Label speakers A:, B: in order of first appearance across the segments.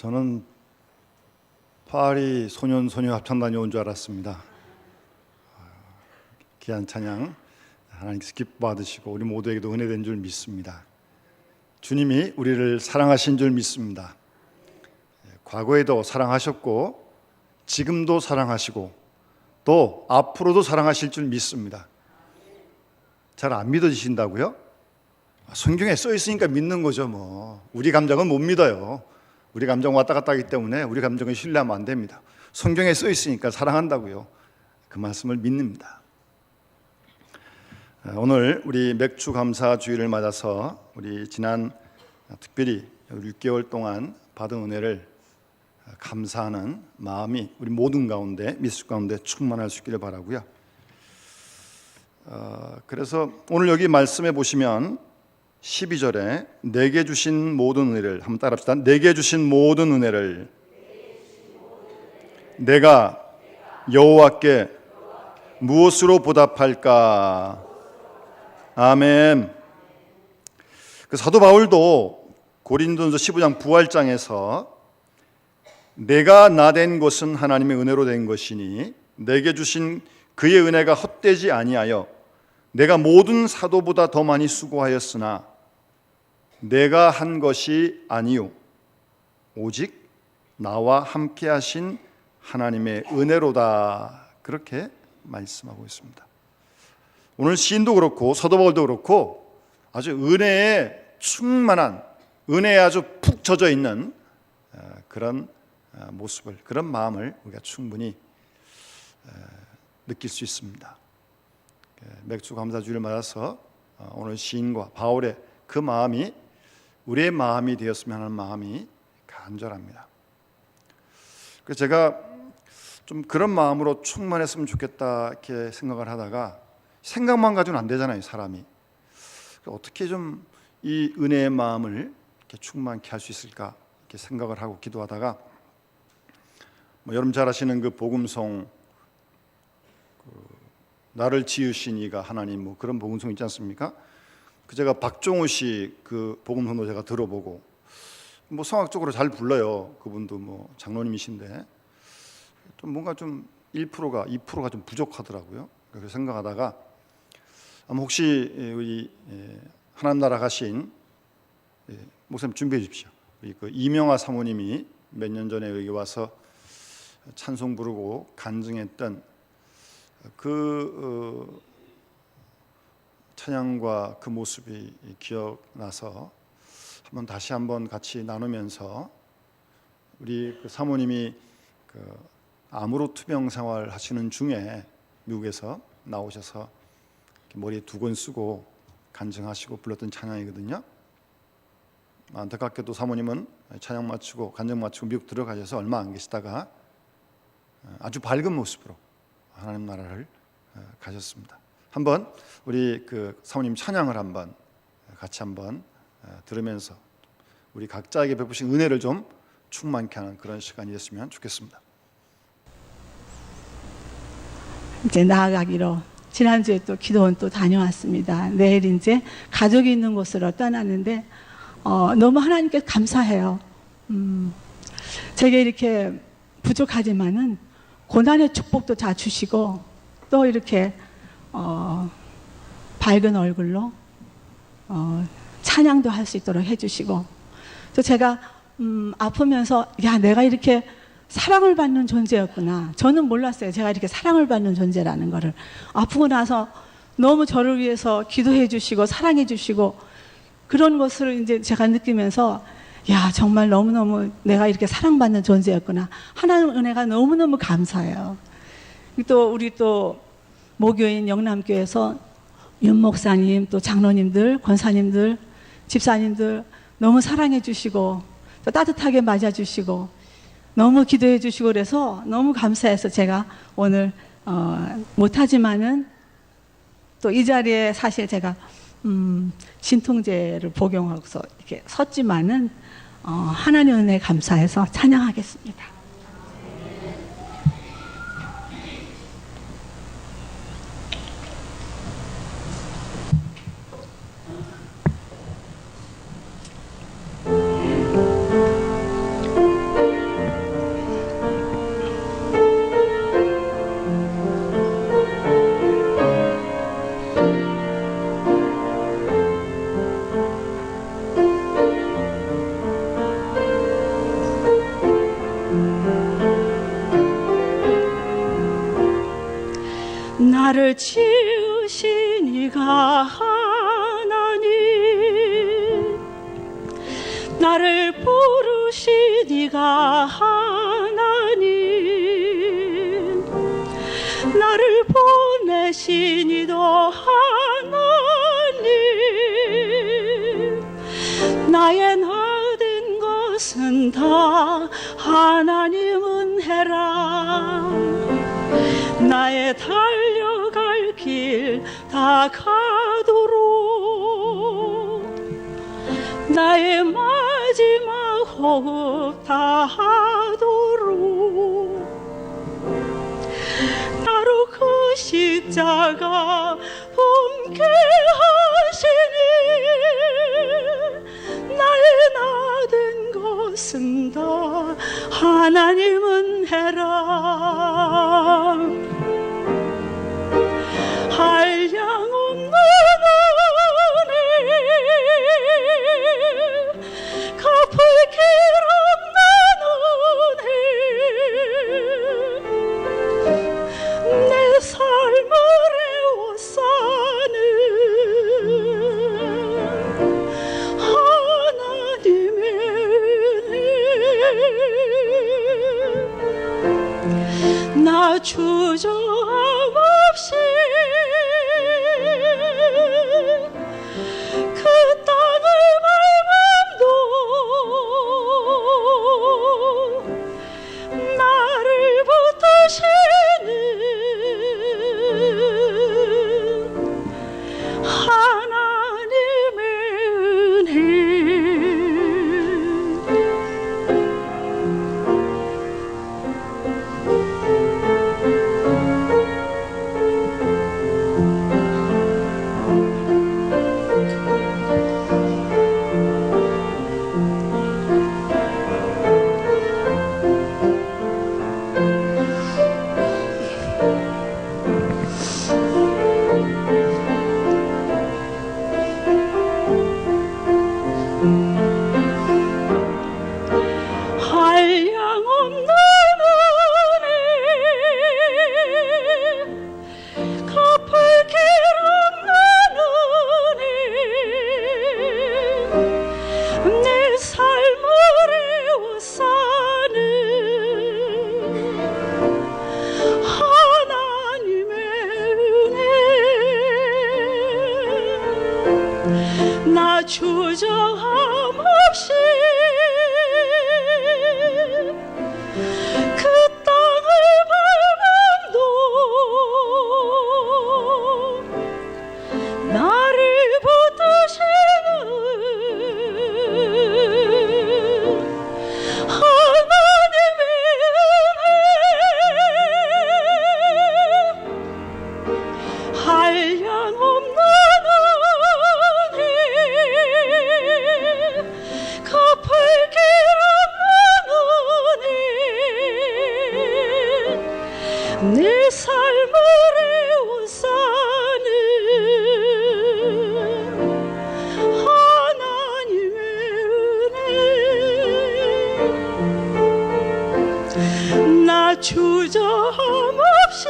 A: 저는 파리 소년 소녀 합창단이 온 줄 알았습니다. 귀한 찬양 하나님께서 기뻐 받으시고 우리 모두에게도 은혜된 줄 믿습니다. 주님이 우리를 사랑하신 줄 믿습니다. 과거에도 사랑하셨고 지금도 사랑하시고 또 앞으로도 사랑하실 줄 믿습니다. 잘 안 믿어지신다고요? 성경에 써 있으니까 믿는 거죠. 뭐 우리 감정은 못 믿어요. 우리 감정 왔다 갔다 하기 때문에 우리 감정을 신뢰하면 안 됩니다. 성경에 써 있으니까 사랑한다고요. 그 말씀을 믿습니다. 오늘 우리 맥주 감사 주일을 맞아서 우리 지난 특별히 6개월 동안 받은 은혜를 감사하는 마음이 우리 모든 가운데 미술 가운데 충만할 수 있기를 바라고요. 그래서 오늘 여기 말씀해 보시면 12절에 내게 주신 모든 은혜를 한번 따라합시다. 내게 주신 모든 은혜를 내가 여호와께 무엇으로 보답할까? 아멘. 그 사도 바울도 고린도전서 15장 부활장에서 내가 나 된 것은 하나님의 은혜로 된 것이니 내게 주신 그의 은혜가 헛되지 아니하여 내가 모든 사도보다 더 많이 수고하였으나 내가 한 것이 아니요 오직 나와 함께 하신 하나님의 은혜로다. 그렇게 말씀하고 있습니다. 오늘 시인도 그렇고 사도 바울도 그렇고 아주 은혜에 충만한, 은혜에 아주 푹 젖어 있는 그런 모습을, 그런 마음을 우리가 충분히 느낄 수 있습니다. 맥주 감사주일을 맞아서 오늘 시인과 바울의 그 마음이 우리의 마음이 되었으면 하는 마음이 간절합니다. 그래서 제가 좀 그런 마음으로 충만했으면 좋겠다 이렇게 생각을 하다가 생각만 가지고는 안 되잖아요, 사람이. 어떻게 좀 이 은혜의 마음을 이렇게 충만케 할 수 있을까 이렇게 생각을 하고 기도하다가 여러분 잘 아시는 그 복음송 나를 지으신 이가 하나님 뭐 그런 복음송 있지 않습니까? 그 제가 박종우 씨 그 복음송도 제가 들어보고 뭐 성악적으로 잘 불러요. 그분도 뭐 장로님이신데 좀 뭔가 좀 1%가 2%가 좀 부족하더라고요. 그래서 생각하다가 아마 혹시 우리 하나님 나라 가신 목사님 준비해 주십시오. 그 이명아 사모님이 몇 년 전에 여기 와서 찬송 부르고 간증했던 그 찬양과 그 모습이 기억나서 다시 한번 같이 나누면서 우리 그 사모님이 그 암으로 투병 생활 하시는 중에 미국에서 나오셔서 머리에 두건 쓰고 간증하시고 불렀던 찬양이거든요. 안타깝게도 사모님은 찬양 마치고 간증 마치고 미국 들어가셔서 얼마 안 계시다가 아주 밝은 모습으로 하나님 나라를 가셨습니다. 한번 우리 그 사모님 찬양을 한번 같이 한번 들으면서 우리 각자에게 베푸신 은혜를 좀 충만케 하는 그런 시간이 됐으면 좋겠습니다.
B: 이제 나아가기로 지난주에 또 기도원 또 다녀왔습니다. 내일 이제 가족이 있는 곳으로 떠나는데 너무 하나님께 감사해요. 제게 이렇게 부족하지만은 고난의 축복도 다 주시고 또 이렇게 밝은 얼굴로 찬양도 할 수 있도록 해주시고 또 제가 아프면서 야 내가 이렇게 사랑을 받는 존재였구나. 저는 몰랐어요. 제가 이렇게 사랑을 받는 존재라는 거를. 아프고 나서 너무 저를 위해서 기도해 주시고 사랑해 주시고 그런 것을 이제 제가 느끼면서 야 정말 너무너무 내가 이렇게 사랑받는 존재였구나. 하나님 은혜가 너무너무 감사해요. 또 우리 또 모교인 영남교회에서 윤 목사님 또 장로님들 권사님들 집사님들 너무 사랑해 주시고 또 따뜻하게 맞아 주시고 너무 기도해 주시고 그래서 너무 감사해서 제가 오늘 못하지만은 또 이 자리에 사실 제가 신통제를 복용하고서 이렇게 섰지만은 하나님 은혜에 감사해서 찬양하겠습니다. 나를 지으신 이가 하나님, 나를 부르신 이가 하나님, 나를 보내신 이도 하나님, 나의 나된 것은 다 하나님 은혜라. 나의 달려갈 길 다 가도록, 나의 마지막 호흡 다 하도록, 나로 그 십자가 품게 하시니 나의 나된 것은 다 하나님 은혜라. 한량없는 은혜, 갚을 길 없는 은혜, 내 삶을 에워싸는 하나님의 은혜, 나 주저함 없이 그 땅을 밟음도 나를 붙드시는 하나님의 은혜. 한량없는 은혜, 갚을 길 없는 은혜, 내 삶을 에워싸는 하나님의 은혜, 나 주저함 없이 그 땅을 밟음도 나를 붙드시는 하나님의 은혜, 한량없는 은혜, 갚을 길 없는 은혜, 내 삶을 에워싸는 하나님의 은혜, 나 주저함 없이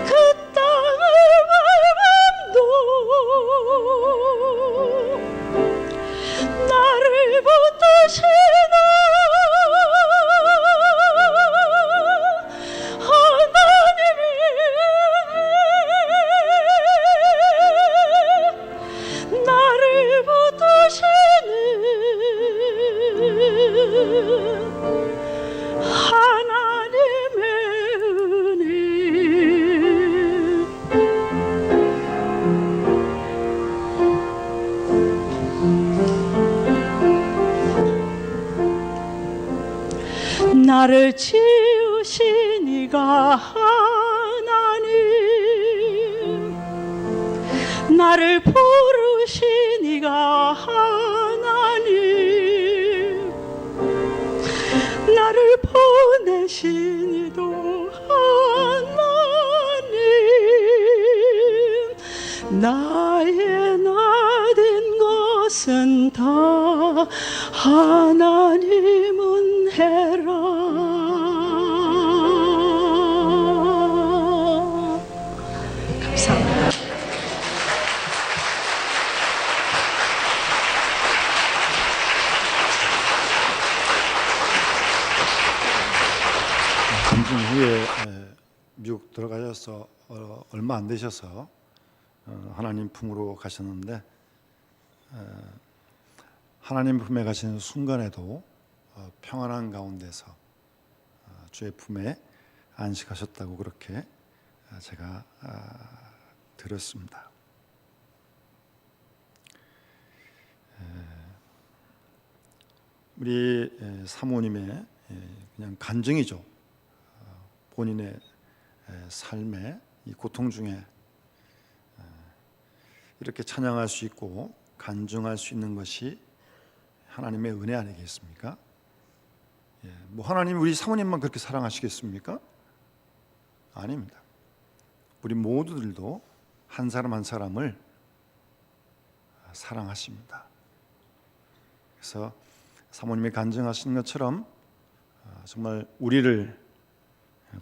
B: 그 땅을 밟음도 나를 붙드시는 하나님의 은혜, 나를 붙드시는 하나님의 은혜. 나를 지으신 이가 하나님, 나를 부르신 이가 하나님, 나를 보내신 이도 하나님, 나의 나된 것은 다 하나님 은혜라.
A: 미국 들어가셔서 얼마 안 되셔서 하나님 품으로 가셨는데 하나님 품에 가시는 순간에도 평안한 가운데서 주의 품에 안식하셨다고 그렇게 제가 들었습니다. 우리 사모님의 그냥 간증이죠. 본인의 삶의 이 고통 중에 이렇게 찬양할 수 있고 간증할 수 있는 것이 하나님의 은혜 아니겠습니까? 뭐 하나님이 우리 사모님만 그렇게 사랑하시겠습니까? 아닙니다. 우리 모두들도 한 사람 한 사람을 사랑하십니다. 그래서 사모님이 간증하시는 것처럼 정말 우리를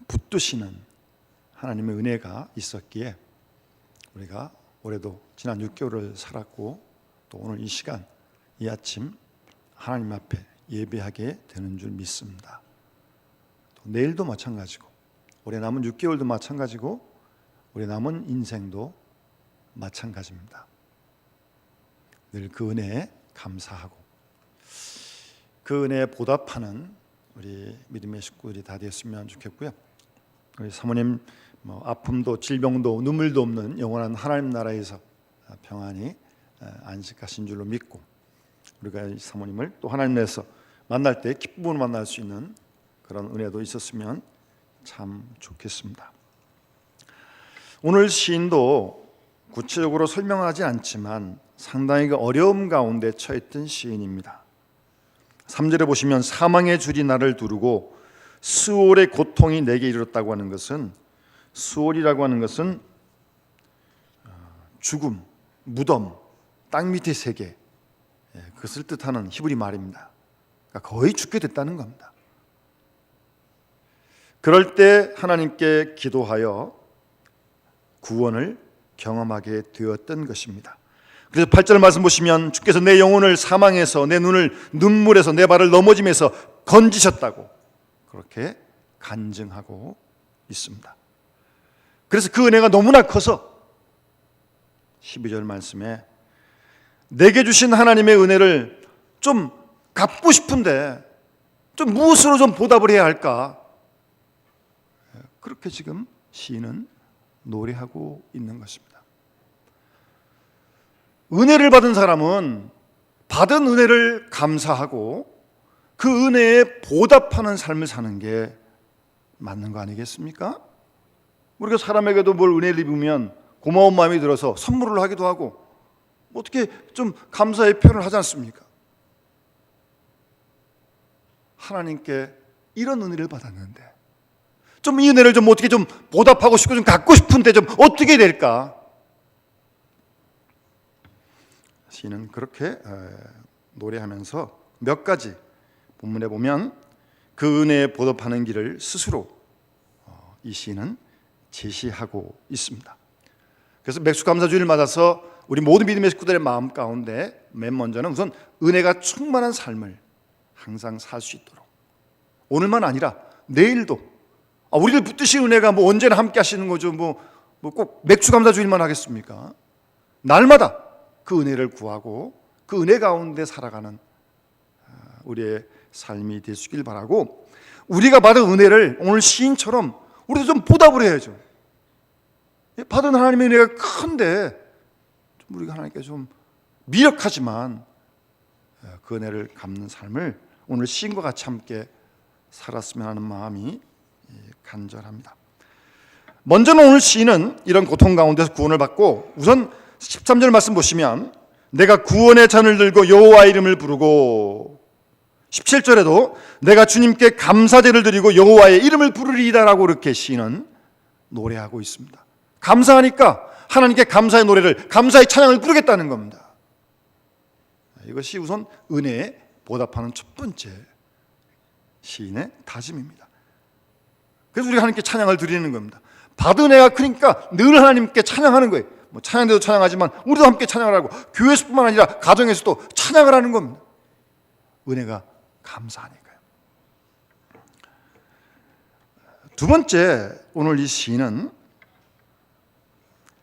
A: 붙드시는 하나님의 은혜가 있었기에 우리가 올해도 지난 6개월을 살았고 또 오늘 이 시간 이 아침 하나님 앞에 예배하게 되는 줄 믿습니다. 또 내일도 마찬가지고 올해 남은 6개월도 마찬가지고 올해 남은 인생도 마찬가지입니다. 늘 그 은혜에 감사하고 그 은혜에 보답하는 우리 믿음의 식구들이 다 되었으면 좋겠고요. 우리 사모님 아픔도 질병도 눈물도 없는 영원한 하나님 나라에서 평안히 안식하신 줄로 믿고 우리가 이 사모님을 또 하나님 내에서 만날 때 기쁨으로 만날 수 있는 그런 은혜도 있었으면 참 좋겠습니다. 오늘 시인도 구체적으로 설명하지 않지만 상당히 그 어려움 가운데 처했던 시인입니다. 3절에 보시면 사망의 줄이 나를 두르고 수월의 고통이 내게 이르렀다고 하는 것은 수월이라고 하는 것은 죽음, 무덤, 땅 밑의 세계 그것을 뜻하는 히브리 말입니다. 그러니까 거의 죽게 됐다는 겁니다. 그럴 때 하나님께 기도하여 구원을 경험하게 되었던 것입니다. 그래서 8절 말씀 보시면 주께서 내 영혼을 사망에서 내 눈을 눈물에서 내 발을 넘어짐에서 건지셨다고 그렇게 간증하고 있습니다. 그래서 그 은혜가 너무나 커서 12절 말씀에 내게 주신 하나님의 은혜를 좀 갚고 싶은데 좀 무엇으로 좀 보답을 해야 할까? 그렇게 지금 시인은 노래하고 있는 것입니다. 은혜를 받은 사람은 받은 은혜를 감사하고 그 은혜에 보답하는 삶을 사는 게 맞는 거 아니겠습니까? 우리가 사람에게도 뭘 은혜를 입으면 고마운 마음이 들어서 선물을 하기도 하고 어떻게 좀 감사의 표현을 하지 않습니까? 하나님께 이런 은혜를 받았는데 좀 이 은혜를 좀 어떻게 좀 보답하고 싶고 좀 갖고 싶은데 좀 어떻게 될까? 시인은 그렇게 노래하면서 몇 가지 본문에 보면 그 은혜에 보답하는 길을 스스로 이 시인은 제시하고 있습니다. 그래서 맥주감사주의를 맞아서 우리 모든 믿음의 식구들의 마음 가운데 맨 먼저는 우선 은혜가 충만한 삶을 항상 살 수 있도록 오늘만 아니라 내일도 우리를 붙드신 은혜가 뭐 언제나 함께 하시는 거죠. 뭐 꼭 맥주감사주의만 하겠습니까? 날마다 그 은혜를 구하고 그 은혜 가운데 살아가는 우리의 삶이 되시길 바라고 우리가 받은 은혜를 오늘 시인처럼 우리도 좀 보답을 해야죠. 받은 하나님의 은혜가 큰데 좀 우리가 하나님께 좀 미력하지만 그 은혜를 갚는 삶을 오늘 시인과 같이 함께 살았으면 하는 마음이 간절합니다. 먼저는 오늘 시인은 이런 고통 가운데서 구원을 받고 우선 13절 말씀 보시면 내가 구원의 잔을 들고 여호와의 이름을 부르고 17절에도 내가 주님께 감사제를 드리고 여호와의 이름을 부르리이다라고 이렇게 시인은 노래하고 있습니다. 감사하니까 하나님께 감사의 노래를 감사의 찬양을 부르겠다는 겁니다. 이것이 우선 은혜에 보답하는 첫 번째 시인의 다짐입니다. 그래서 우리가 하나님께 찬양을 드리는 겁니다. 받은 은혜가 크니까 늘 하나님께 찬양하는 거예요. 뭐 찬양대도 찬양하지만 우리도 함께 찬양을 하고 교회에서뿐만 아니라 가정에서도 찬양을 하는 겁니다. 은혜가 감사하니까요. 두 번째, 오늘 이 시인은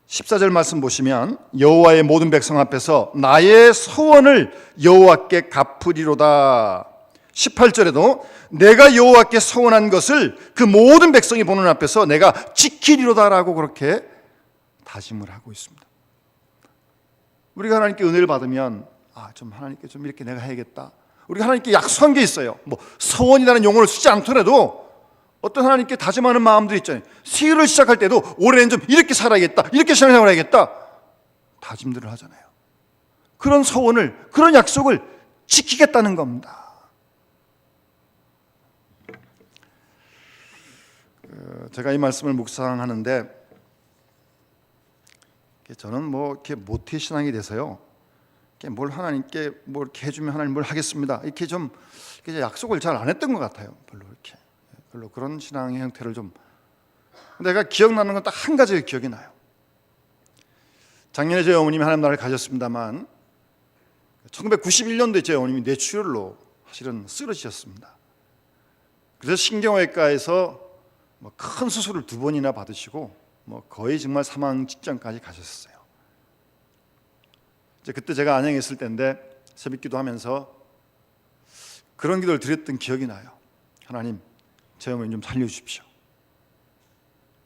A: 14절 말씀 보시면 여호와의 모든 백성 앞에서 나의 서원을 여호와께 갚으리로다. 18절에도 내가 여호와께 서원한 것을 그 모든 백성이 보는 앞에서 내가 지키리로다라고 그렇게 다짐을 하고 있습니다. 우리가 하나님께 은혜를 받으면 좀 하나님께 좀 이렇게 내가 해야겠다. 우리가 하나님께 약속한 게 있어요. 뭐 서원이라는 용어를 쓰지 않더라도 어떤 하나님께 다짐하는 마음들이 있잖아요. 새해를 시작할 때도 올해는 좀 이렇게 살아야겠다, 이렇게 신앙생활을 해야겠다 다짐들을 하잖아요. 그런 서원을, 그런 약속을 지키겠다는 겁니다. 제가 이 말씀을 묵상하는데 저는 뭐 이렇게 모태신앙이 돼서요, 뭘 하나님께 뭘 이렇게 해주면 하나님 뭘 하겠습니다, 이렇게 좀 약속을 잘 안 했던 것 같아요. 별로 그런 신앙의 형태를 좀. 내가 기억나는 건 딱 한 가지 기억이 나요. 작년에 저희 어머님이 하나님 나라를 가셨습니다만 1991년도에 저희 어머님이 뇌출혈로 사실은 쓰러지셨습니다. 그래서 신경외과에서 큰 수술을 2번이나 받으시고 거의 정말 사망 직전까지 가셨어요. 그때 제가 안양에 있을 때인데 새벽기도 하면서 그런 기도를 드렸던 기억이 나요. 하나님, 제 어머니 좀 살려주십시오.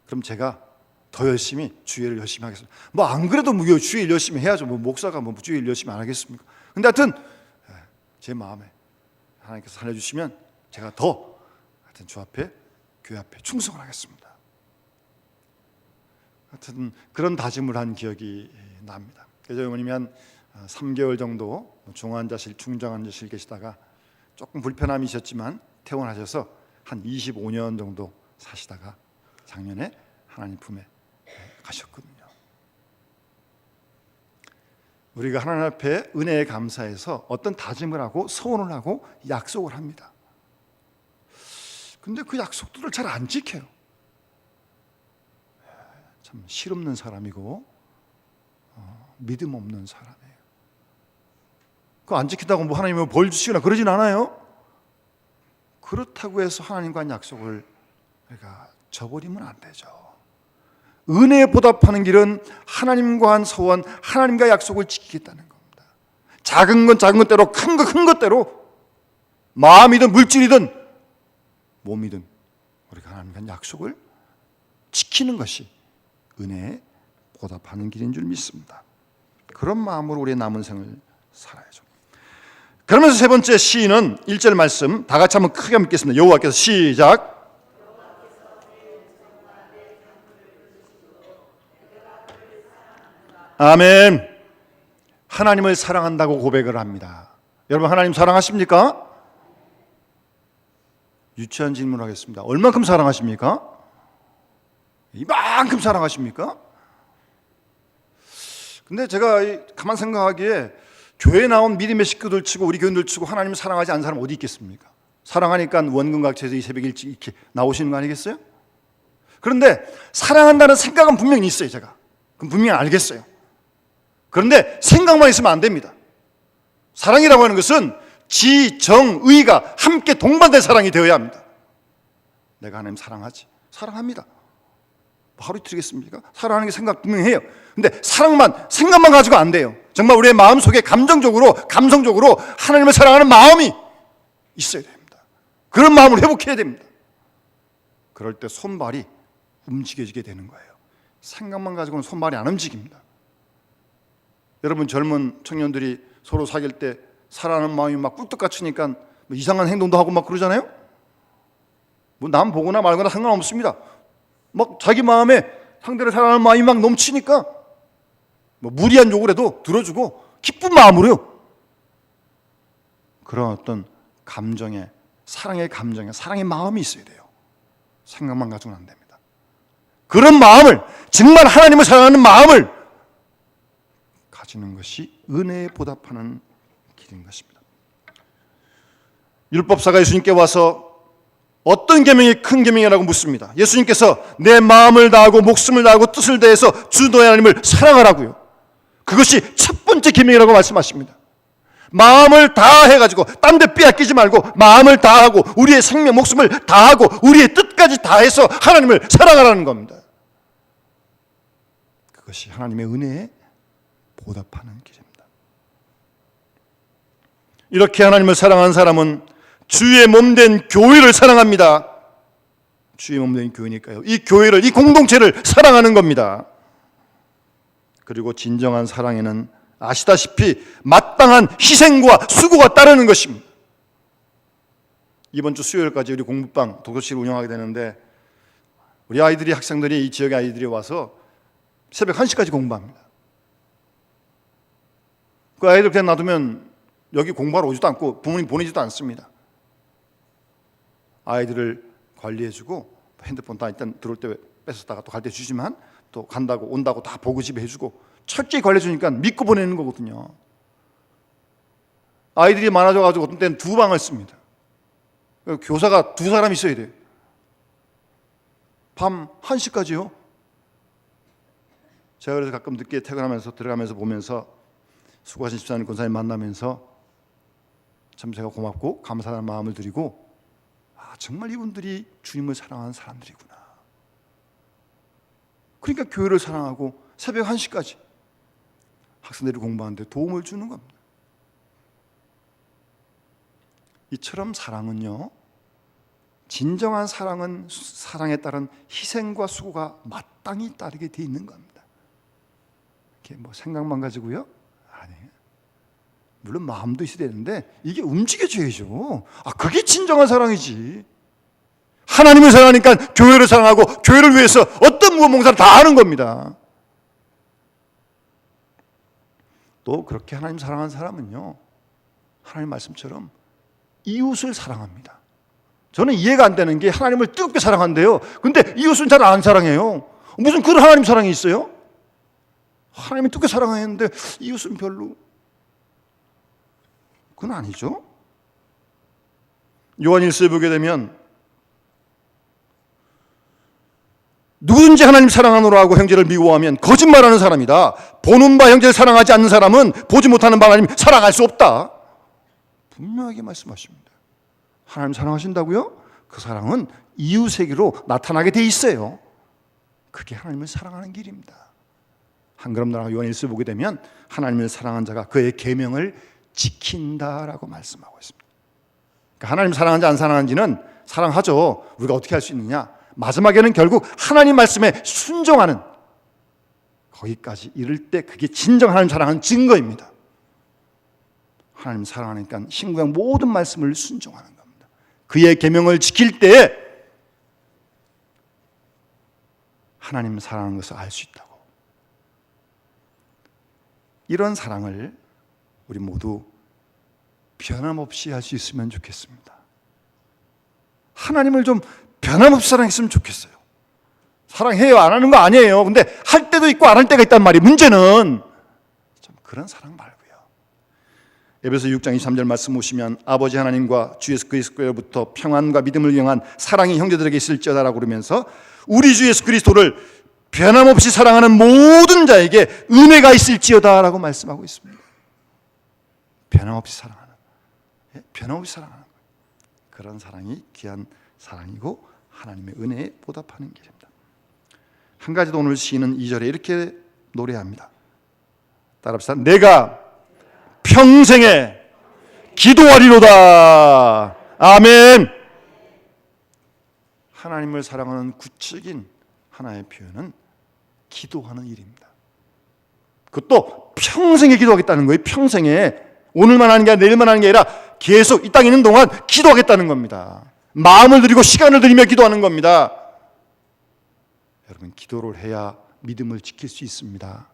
A: 그럼 제가 더 열심히 주일을 열심히 하겠습니다. 안 그래도 주일 열심히 해야죠. 목사가 주일 열심히 안 하겠습니까? 근데 하여튼 제 마음에 하나님께서 살려주시면 제가 더 하여튼 주 앞에, 교회 앞에 충성을 하겠습니다. 하여튼 그런 다짐을 한 기억이 납니다. 저희 어머님이 한 3개월 정도 중환자실, 중정환자실 계시다가 조금 불편함이 있었지만 퇴원하셔서 한 25년 정도 사시다가 작년에 하나님 품에 가셨거든요. 우리가 하나님 앞에 은혜에 감사해서 어떤 다짐을 하고 서원을 하고 약속을 합니다. 근데 그 약속들을 잘 안 지켜요. 참 실없는 사람이고 믿음 없는 사람이에요. 그거 안 지킨다고 하나님이 벌 주시거나 그러진 않아요. 그렇다고 해서 하나님과 한 약속을 우리가 저버리면 안 되죠. 은혜에 보답하는 길은 하나님과 한 서원, 하나님과 약속을 지키겠다는 겁니다. 작은 건 작은 것대로, 큰 건 큰 것대로, 마음이든 물질이든 몸이든 우리가 하나님과 한 약속을 지키는 것이 은혜에 보답하는 길인 줄 믿습니다. 그런 마음으로 우리의 남은 생을 살아야죠. 그러면서 세 번째 시인은 1절 말씀 다 같이 한번 크게 읽겠습니다. 여호와께서 시작. 아멘. 하나님을 사랑한다고 고백을 합니다. 여러분, 하나님 사랑하십니까? 유치한 질문을 하겠습니다. 얼만큼 사랑하십니까? 이만큼 사랑하십니까? 근데 제가 가만 생각하기에 교회에 나온 믿음의 식구들 치고 우리 교인들 치고 하나님을 사랑하지 않는 사람 어디 있겠습니까? 사랑하니까 원근각체에서 이 새벽 일찍 이렇게 나오시는 거 아니겠어요? 그런데 사랑한다는 생각은 분명히 있어요. 제가 그럼 분명히 알겠어요. 그런데 생각만 있으면 안 됩니다. 사랑이라고 하는 것은 지, 정, 의가 함께 동반된 사랑이 되어야 합니다. 내가 하나님 사랑하지? 사랑합니다. 하루 이틀이겠습니까? 사랑하는 게 생각 분명히 해요. 근데 생각만 가지고 안 돼요. 정말 우리의 마음속에 감정적으로, 감성적으로 하나님을 사랑하는 마음이 있어야 됩니다. 그런 마음을 회복해야 됩니다. 그럴 때 손발이 움직여지게 되는 거예요. 생각만 가지고는 손발이 안 움직입니다. 여러분, 젊은 청년들이 서로 사귈 때 사랑하는 마음이 막 꿀떡 같으니까 이상한 행동도 하고 막 그러잖아요. 남 보거나 말거나 상관없습니다. 막 자기 마음에 상대를 사랑하는 마음이 막 넘치니까 무리한 요구라도 들어주고 기쁜 마음으로요. 그런 어떤 감정에, 사랑의 감정에, 사랑의 마음이 있어야 돼요. 생각만 가지고는 안 됩니다. 그런 마음을, 정말 하나님을 사랑하는 마음을 가지는 것이 은혜에 보답하는 길인 것입니다. 율법사가 예수님께 와서 어떤 계명이 큰 계명이라고 묻습니다. 예수님께서 내 마음을 다하고 목숨을 다하고 뜻을 다해서 주 너의 하나님을 사랑하라고요. 그것이 첫 번째 계명이라고 말씀하십니다. 마음을 다 해가지고 딴 데 빼앗기지 말고 마음을 다 하고 우리의 생명 목숨을 다 하고 우리의 뜻까지 다 해서 하나님을 사랑하라는 겁니다. 그것이 하나님의 은혜에 보답하는 길입니다. 이렇게 하나님을 사랑하는 사람은 주의 몸된 교회를 사랑합니다. 주의 몸된 교회니까요. 이 교회를, 이 공동체를 사랑하는 겁니다. 그리고 진정한 사랑에는 아시다시피 마땅한 희생과 수고가 따르는 것입니다. 이번 주 수요일까지 우리 공부방 독서실을 운영하게 되는데 우리 아이들이, 학생들이, 이 지역의 아이들이 와서 새벽 1시까지 공부합니다. 그 아이들 그냥 놔두면 여기 공부하러 오지도 않고 부모님 보내지도 않습니다. 아이들을 관리해주고 핸드폰 다 일단 들어올 때 뺏었다가 또 갈 때 주지만 또 간다고 온다고 다 보고집 해주고 철저히 관리해주니까 믿고 보내는 거거든요. 아이들이 많아져가지고 어떤 때는 2방을 씁니다. 교사가 2사람 있어야 돼요. 밤 1시까지요. 제가 그래서 가끔 늦게 퇴근하면서 들어가면서 보면서 수고하신 집사님, 권사님 만나면서 참 제가 고맙고 감사하는 마음을 드리고, 정말 이분들이 주님을 사랑하는 사람들이구나. 그러니까 교회를 사랑하고 새벽 1시까지 학생들이 공부하는데 도움을 주는 겁니다. 이처럼 사랑은요, 진정한 사랑은 사랑에 따른 희생과 수고가 마땅히 따르게 돼 있는 겁니다. 이렇게 뭐 생각만 가지고요? 아니에요. 물론 마음도 있어야 되는데 이게 움직여줘야죠. 그게 진정한 사랑이지. 하나님을 사랑하니까 교회를 사랑하고 교회를 위해서 어떤 무엇몽사를 다 하는 겁니다. 또 그렇게 하나님 사랑하는 사람은요, 하나님 말씀처럼 이웃을 사랑합니다. 저는 이해가 안 되는 게 하나님을 뜨겁게 사랑한대요. 근데 이웃은 잘 안 사랑해요. 무슨 그런 하나님 사랑이 있어요? 하나님이 뜨겁게 사랑하는데 이웃은 별로. 그건 아니죠. 요한일서에 보게 되면 누구든지 하나님 사랑하노라 하고 형제를 미워하면 거짓말하는 사람이다. 보는 바 형제를 사랑하지 않는 사람은 보지 못하는 바 하나님 사랑할 수 없다. 분명하게 말씀하십니다. 하나님 사랑하신다고요? 그 사랑은 이웃에게로 나타나게 돼 있어요. 그게 하나님을 사랑하는 길입니다. 한 걸음 나아가 요한일서 보게 되면 하나님을 사랑한 자가 그의 계명을 지킨다라고 말씀하고 있습니다. 그러니까 하나님 사랑하는지 안 사랑하는지는 사랑하죠. 우리가 어떻게 할 수 있느냐? 마지막에는 결국 하나님 말씀에 순종하는, 거기까지 이를 때 그게 진정 하나님 사랑하는 증거입니다. 하나님 사랑하니까 신구약 모든 말씀을 순종하는 겁니다. 그의 계명을 지킬 때에 하나님 사랑하는 것을 알 수 있다고. 이런 사랑을 우리 모두 변함없이 할 수 있으면 좋겠습니다. 하나님을 좀 변함없이 사랑했으면 좋겠어요. 사랑해요, 안 하는 거 아니에요. 근데 할 때도 있고 안 할 때가 있단 말이에요. 문제는 좀 그런 사랑 말고요. 에베소 6장 23절 말씀 보시면 아버지 하나님과 주 예수 그리스도로부터 평안과 믿음을 영한 사랑이 형제들에게 있을지어다라고 그러면서 우리 주 예수 그리스도를 변함없이 사랑하는 모든 자에게 은혜가 있을지어다라고 말씀하고 있습니다. 변함없이 사랑하는, 변함없이 사랑하는 거예요. 그런 사랑이 귀한 사랑이고 하나님의 은혜에 보답하는 길입니다. 한 가지 더 오늘 시인은 2절에 이렇게 노래합니다. 따라합시다. 내가 평생에 기도하리로다. 아멘. 하나님을 사랑하는 구체적인 하나의 표현은 기도하는 일입니다. 그것도 평생에 기도하겠다는 거예요. 평생에. 오늘만 하는 게 아니라 내일만 하는 게 아니라 계속 이 땅에 있는 동안 기도하겠다는 겁니다. 마음을 들이고 시간을 들이며 기도하는 겁니다. 여러분, 기도를 해야 믿음을 지킬 수 있습니다.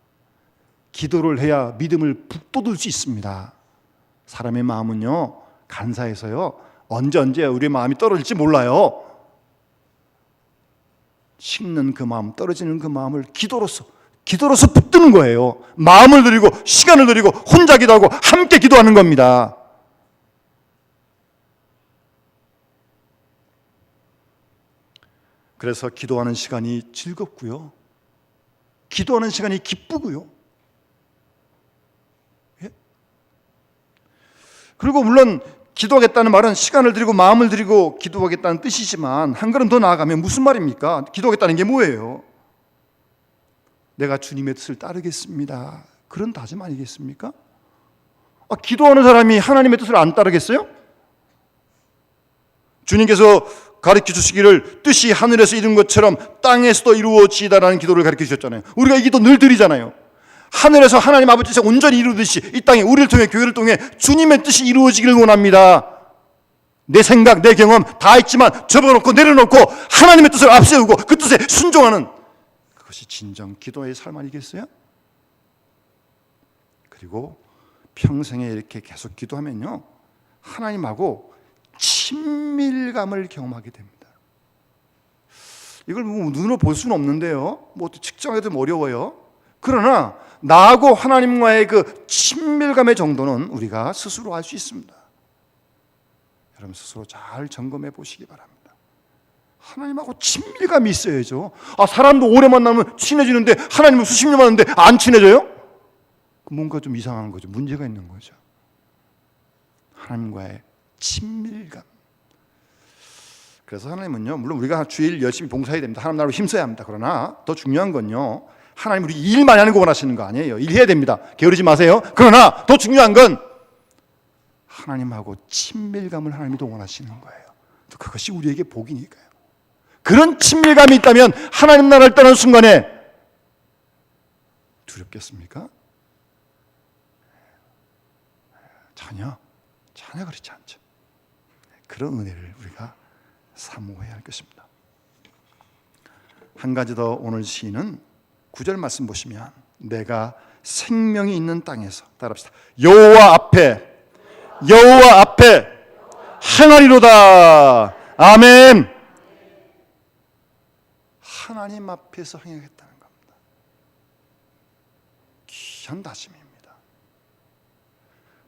A: 기도를 해야 믿음을 북돋을 수 있습니다. 사람의 마음은요, 간사해서요, 언제 우리의 마음이 떨어질지 몰라요. 식는 그 마음, 떨어지는 그 마음을 기도로서 붙드는 거예요. 마음을 들이고 시간을 들이고 혼자 기도하고 함께 기도하는 겁니다. 그래서 기도하는 시간이 즐겁고요, 기도하는 시간이 기쁘고요. 예? 그리고 물론 기도하겠다는 말은 시간을 들이고 마음을 들이고 기도하겠다는 뜻이지만 한 걸음 더 나아가면 무슨 말입니까? 기도하겠다는 게 뭐예요? 내가 주님의 뜻을 따르겠습니다. 그런 다짐 아니겠습니까? 기도하는 사람이 하나님의 뜻을 안 따르겠어요? 주님께서 가르쳐 주시기를 뜻이 하늘에서 이룬 것처럼 땅에서도 이루어지다라는 기도를 가르쳐 주셨잖아요. 우리가 이 기도 늘 드리잖아요. 하늘에서 하나님 아버지 뜻을 온전히 이루듯이 이 땅에 우리를 통해 교회를 통해 주님의 뜻이 이루어지기를 원합니다. 내 생각, 내 경험 다 있지만 접어놓고 내려놓고 하나님의 뜻을 앞세우고 그 뜻에 순종하는 그것이 진정 기도의 삶 아니겠어요? 그리고 평생에 이렇게 계속 기도하면요, 하나님하고 친밀감을 경험하게 됩니다. 이걸 눈으로 볼 수는 없는데요, 뭐 측정해도 어려워요. 그러나 나하고 하나님과의 그 친밀감의 정도는 우리가 스스로 알 수 있습니다. 여러분 스스로 잘 점검해 보시기 바랍니다. 하나님하고 친밀감이 있어야죠. 사람도 오래 만나면 친해지는데 하나님은 수십 년 만났는데 안 친해져요? 뭔가 좀 이상한 거죠. 문제가 있는 거죠. 하나님과의 친밀감. 그래서 하나님은요, 물론 우리가 주일 열심히 봉사해야 됩니다. 하나님 나라로 힘써야 합니다. 그러나 더 중요한 건요, 하나님 우리 일 많이 하는 거 원하시는 거 아니에요. 일해야 됩니다. 게으르지 마세요. 그러나 더 중요한 건 하나님하고 친밀감을 하나님이 더 원하시는 거예요. 그것이 우리에게 복이니까요. 그런 친밀감이 있다면 하나님 나라를 떠나는 순간에 두렵겠습니까? 전혀 그렇지 않죠. 그런 은혜를 우리가 사모해야 할 것입니다. 한 가지 더 오늘 시인은 9절 말씀 보시면 내가 생명이 있는 땅에서 따라합시다. 여호와 앞에 행하리로다. 아멘. 하나님 앞에서 행하겠다는 겁니다. 귀한 다짐입니다.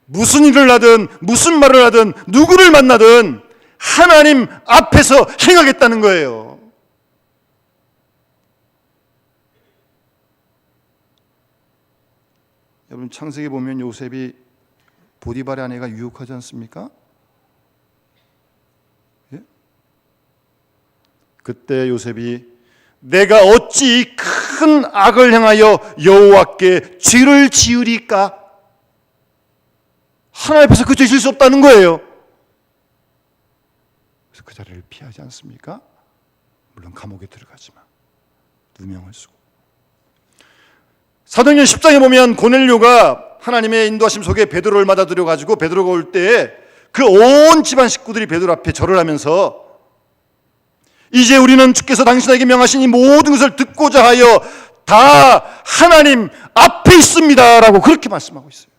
A: 무슨 일을 하든 무슨 말을 하든 누구를 만나든 하나님 앞에서 행하겠다는 거예요. 여러분 창세기 보면 요셉이 보디발의 아내가 유혹하지 않습니까? 예? 그때 요셉이 내가 어찌 큰 악을 행하여 여호와께 죄를 지으리까? 하나님 앞에서 그 죄 지을 수 없다는 거예요. 그래서 그 자리를 피하지 않습니까? 물론 감옥에 들어가지만 누명을 쓰고. 사도행전 10장에 보면 고넬료가 하나님의 인도하심 속에 베드로를 맞아들여 가지고 베드로가 올 때에 그 온 집안 식구들이 베드로 앞에 절을 하면서 이제 우리는 주께서 당신에게 명하신 이 모든 것을 듣고자 하여 다 하나님 앞에 있습니다라고 그렇게 말씀하고 있어요.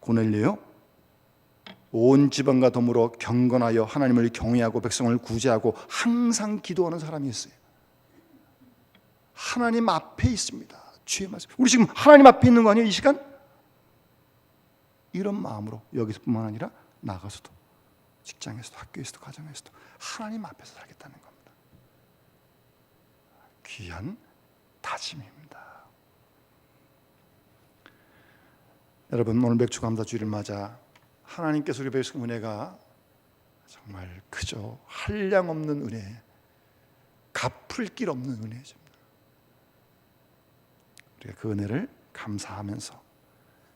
A: 고넬료요, 온 집안과 더불어 경건하여 하나님을 경외하고 백성을 구제하고 항상 기도하는 사람이었어요. 하나님 앞에 있습니다. 주의 말씀. 우리 지금 하나님 앞에 있는 거 아니에요? 이 시간? 이런 마음으로 여기서뿐만 아니라 나가서도, 직장에서도, 학교에서도, 가정에서도 하나님 앞에서 살겠다는 겁니다. 귀한 다짐입니다. 여러분 오늘 맥주감사주일을 맞아 하나님께서 우리 베푸신 은혜가 정말 크죠. 한량 없는 은혜, 갚을 길 없는 은혜죠. 우리가 그 은혜를 감사하면서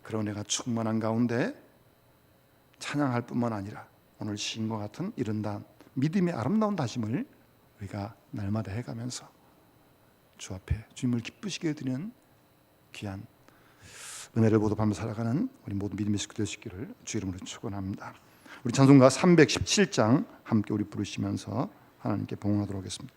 A: 그런 은혜가 충만한 가운데 찬양할 뿐만 아니라 오늘 시인과 같은 이런 믿음의 아름다운 다짐을 우리가 날마다 해가면서 주 앞에 주님을 기쁘시게 해드리는 귀한 은혜를 보답하며 살아가는 우리 모든 믿음의 식구 되시기를 주 이름으로 축원합니다. 우리 찬송가 317장 함께 우리 부르시면서 하나님께 봉헌하도록 하겠습니다.